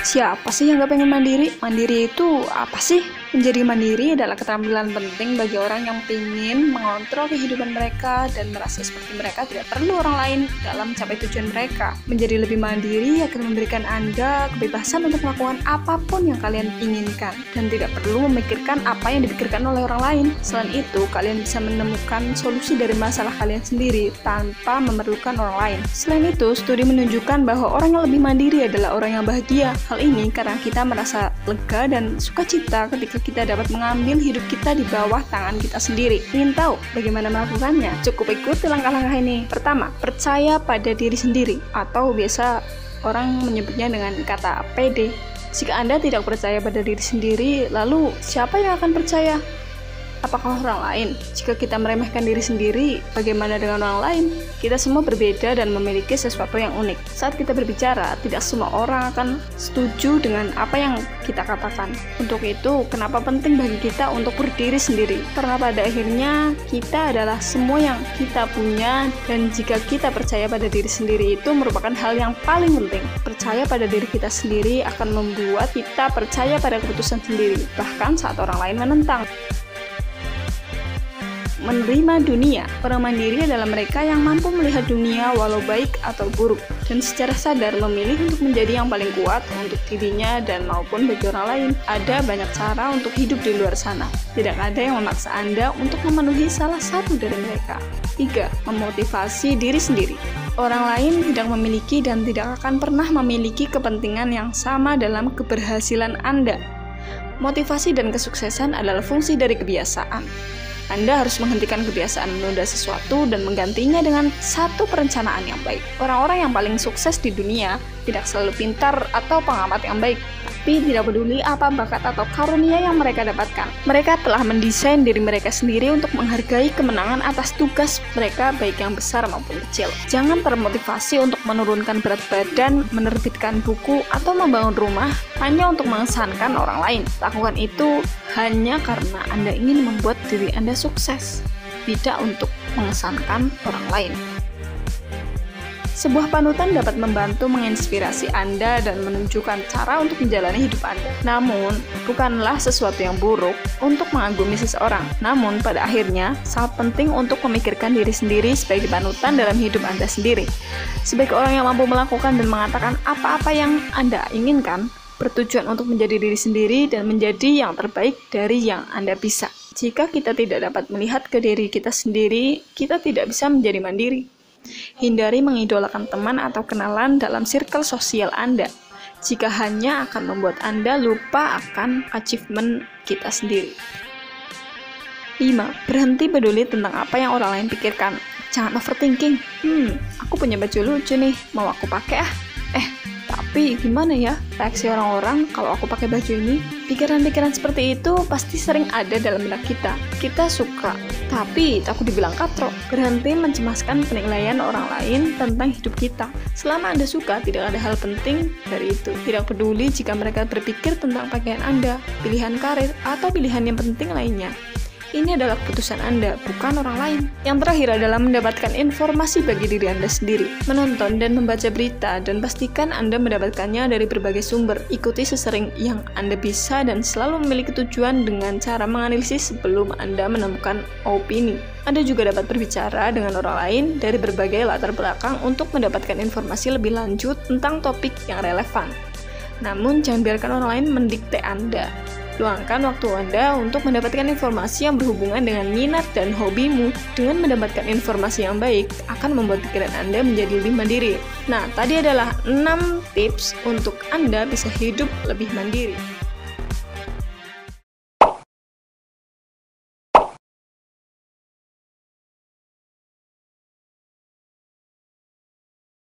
Siapa sih yang gak pengen mandiri? Mandiri itu apa sih? Menjadi mandiri adalah keterampilan penting bagi orang yang ingin mengontrol kehidupan mereka dan merasa seperti mereka tidak perlu orang lain dalam mencapai tujuan mereka. Menjadi lebih mandiri akan memberikan Anda kebebasan untuk melakukan apapun yang kalian inginkan dan tidak perlu memikirkan apa yang dipikirkan oleh orang lain. Selain itu, kalian bisa menemukan solusi dari masalah kalian sendiri tanpa memerlukan orang lain. Selain itu, studi menunjukkan bahwa orang yang lebih mandiri adalah orang yang bahagia. Hal ini karena kita merasa lega dan sukacita ketika kita dapat mengambil hidup kita di bawah tangan kita sendiri. Ingin tahu bagaimana melakukannya? Cukup ikuti langkah-langkah ini. Pertama, percaya pada diri sendiri atau biasa orang menyebutnya dengan kata PD. Jika Anda tidak percaya pada diri sendiri, lalu siapa yang akan percaya? Apakah orang lain? Jika kita meremehkan diri sendiri, bagaimana dengan orang lain? Kita semua berbeda dan memiliki sesuatu yang unik. Saat kita berbicara, tidak semua orang akan setuju dengan apa yang kita katakan. Untuk itu, kenapa penting bagi kita untuk berdiri sendiri? Karena pada akhirnya, kita adalah semua yang kita punya, dan jika kita percaya pada diri sendiri itu merupakan hal yang paling penting. Percaya pada diri kita sendiri akan membuat kita percaya pada keputusan sendiri, bahkan saat orang lain menentang. Menerima dunia. Orang mandiri adalah mereka yang mampu melihat dunia walau baik atau buruk dan secara sadar memilih untuk menjadi yang paling kuat untuk dirinya dan maupun bagi orang lain. Ada banyak cara untuk hidup di luar sana. Tidak ada yang memaksa Anda untuk memenuhi salah satu dari mereka. 3. Memotivasi diri sendiri. Orang lain tidak memiliki dan tidak akan pernah memiliki kepentingan yang sama dalam keberhasilan Anda. Motivasi dan kesuksesan adalah fungsi dari kebiasaan. Anda harus menghentikan kebiasaan menunda sesuatu dan menggantinya dengan satu perencanaan yang baik. Orang-orang yang paling sukses di dunia tidak selalu pintar atau pengamat yang baik, tapi tidak peduli apa bakat atau karunia yang mereka dapatkan. Mereka telah mendesain diri mereka sendiri untuk menghargai kemenangan atas tugas mereka baik yang besar maupun kecil. Jangan termotivasi untuk menurunkan berat badan, menerbitkan buku, atau membangun rumah hanya untuk mengesankan orang lain. Lakukan itu hanya karena Anda ingin membuat diri Anda sukses, tidak untuk mengesankan orang lain. Sebuah panutan dapat membantu menginspirasi Anda dan menunjukkan cara untuk menjalani hidup Anda. Namun, bukanlah sesuatu yang buruk untuk mengagumi seseorang. Namun, pada akhirnya, sangat penting untuk memikirkan diri sendiri sebagai panutan dalam hidup Anda sendiri. Sebagai orang yang mampu melakukan dan mengatakan apa-apa yang Anda inginkan, bertujuan untuk menjadi diri sendiri dan menjadi yang terbaik dari yang Anda bisa. Jika kita tidak dapat melihat ke diri kita sendiri, kita tidak bisa menjadi mandiri. Hindari mengidolakan teman atau kenalan dalam circle sosial Anda, jika hanya akan membuat Anda lupa akan achievement kita sendiri. 5. Berhenti peduli tentang apa yang orang lain pikirkan. Jangan overthinking. Aku punya baju lucu nih, mau aku pakai ah. Tapi gimana ya reaksi orang-orang kalau aku pakai baju ini? Pikiran-pikiran seperti itu pasti sering ada dalam benak kita. Kita suka, tapi takut dibilang katrok. Berhenti mencemaskan penilaian orang lain tentang hidup kita. Selama Anda suka, tidak ada hal penting dari itu. Tidak peduli jika mereka berpikir tentang pakaian Anda, pilihan karir, atau pilihan yang penting lainnya. Ini adalah keputusan Anda, bukan orang lain. Yang terakhir adalah mendapatkan informasi bagi diri Anda sendiri. Menonton dan membaca berita, dan pastikan Anda mendapatkannya dari berbagai sumber. Ikuti sesering yang Anda bisa dan selalu memiliki tujuan dengan cara menganalisis sebelum Anda menemukan opini. Anda juga dapat berbicara dengan orang lain dari berbagai latar belakang untuk mendapatkan informasi lebih lanjut tentang topik yang relevan. Namun, jangan biarkan orang lain mendikte Anda. Luangkan waktu Anda untuk mendapatkan informasi yang berhubungan dengan minat dan hobimu. Dengan mendapatkan informasi yang baik, akan membuat pikiran Anda menjadi lebih mandiri. Nah, tadi adalah 6 tips untuk Anda bisa hidup lebih mandiri.